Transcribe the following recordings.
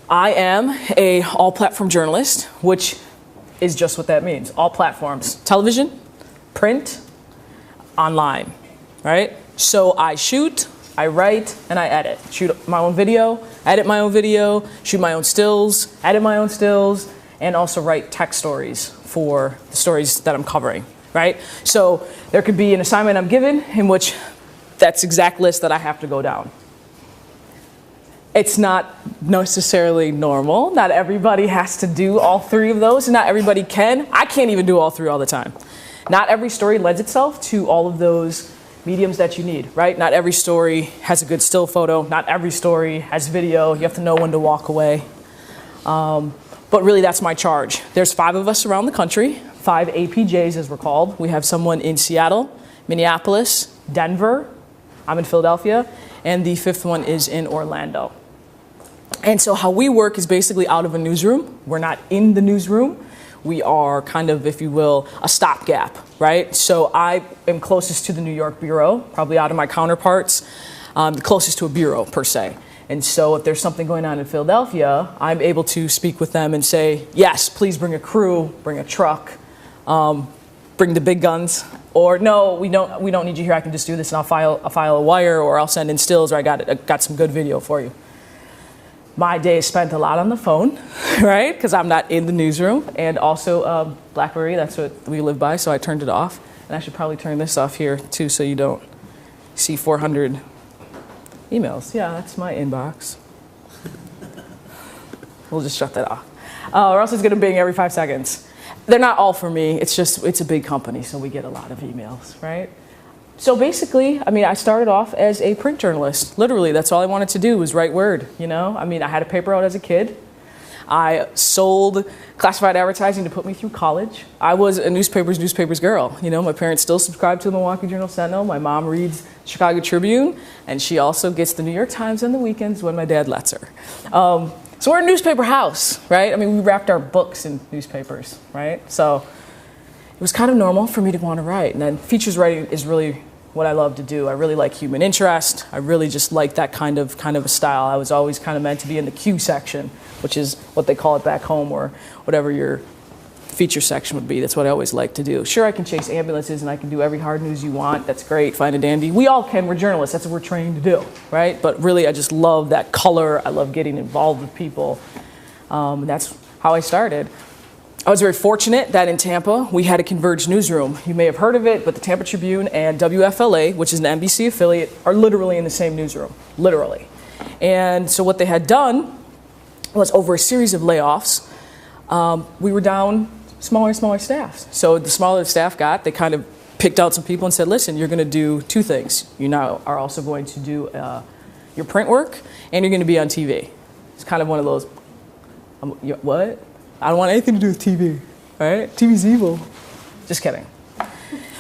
I am a all-platform journalist, which is just what that means. All platforms: television, print, online, right? So I shoot, I write, and I edit. Shoot my own video, edit my own video, shoot my own stills, edit my own stills, and also write text stories for the stories that I'm covering, right? So there could be an assignment I'm given in which that's exact list that I have to go down. It's not necessarily normal. Not everybody has to do all three of those, and not everybody can. I can't even do all three all the time. Not every story lends itself to all of those mediums that you need, right? Not every story has a good still photo. Not every story has video. You have to know when to walk away. But really, that's my charge. There's 5 of us around the country, 5 APJs as we're called. We have someone in Seattle, Minneapolis, Denver. I'm in Philadelphia, and the 5th one is in Orlando. And so how we work is basically out of a newsroom. We're not in the newsroom. We are kind of, if you will, a stopgap, right? So I am closest to the New York bureau, probably out of my counterparts, the closest to a bureau per se. And so if there's something going on in Philadelphia, I'm able to speak with them and say, yes, please bring a crew, bring a truck, bring the big guns. Or no, we don't need you here. I can just do this, and I'll file a wire, or I'll send in stills, or I got some good video for you. My day is spent a lot on the phone, right? Because I'm not in the newsroom, and also BlackBerry. That's what we live by. So I turned it off, and I should probably turn this off here too, so you don't see 400 emails. Yeah, that's my inbox. We'll just shut that off, or else it's going to bing every 5 seconds. They're not all for me. It's a big company, so we get a lot of emails, right? So basically, I mean, I started off as a print journalist. Literally, that's all I wanted to do was write word, you know? I mean, I had a paper out as a kid. I sold classified advertising to put me through college. I was a newspaper's girl. You know, my parents still subscribe to the Milwaukee Journal-Sentinel. My mom reads the Chicago Tribune, and she also gets the New York Times on the weekends when my dad lets her. So we're a newspaper house, right? I mean, we wrapped our books in newspapers, right? So it was kind of normal for me to want to write. And then features writing is really what I love to do. I really like human interest. I really just like that kind of a style. I was always kind of meant to be in the Q section, which is what they call it back home, or whatever your feature section would be. That's what I always like to do. Sure, I can chase ambulances and I can do every hard news you want. That's great, fine and dandy. We all can. We're journalists. That's what we're trained to do, right? But really, I just love that color. I love getting involved with people. And that's how I started. I was very fortunate that in Tampa, we had a converged newsroom. You may have heard of it, but the Tampa Tribune and WFLA, which is an NBC affiliate, are literally in the same newsroom, literally. And so what they had done was, over a series of layoffs, we were down smaller and smaller staffs. So the smaller the staff got, they kind of picked out some people and said, listen, you're going to do 2 things. You now are also going to do your print work, and you're going to be on TV. It's kind of one of those, what? I don't want anything to do with TV, right? TV's evil. Just kidding.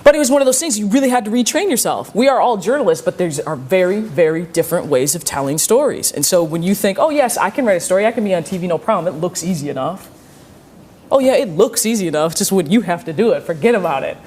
But it was one of those things you really had to retrain yourself. We are all journalists, but there are very, very different ways of telling stories. And so when you think, oh yes, I can write a story, I can be on TV, no problem, it looks easy enough. Oh yeah, it looks easy enough, just when you have to do it, forget about it.